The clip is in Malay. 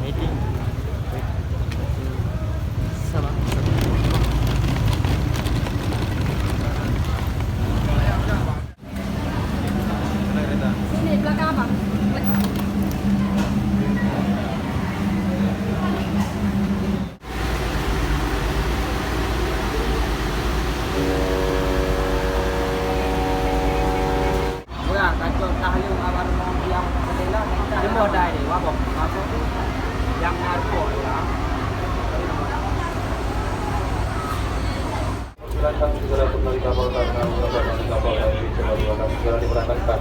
Heading. Salah. Sini belakang abang. Murah kacau tahlil abang yang bendela semua dah ni apa apa tu yang narko ya. Silakan segera kembali kapal karena kapal lain segera diberangkatkan.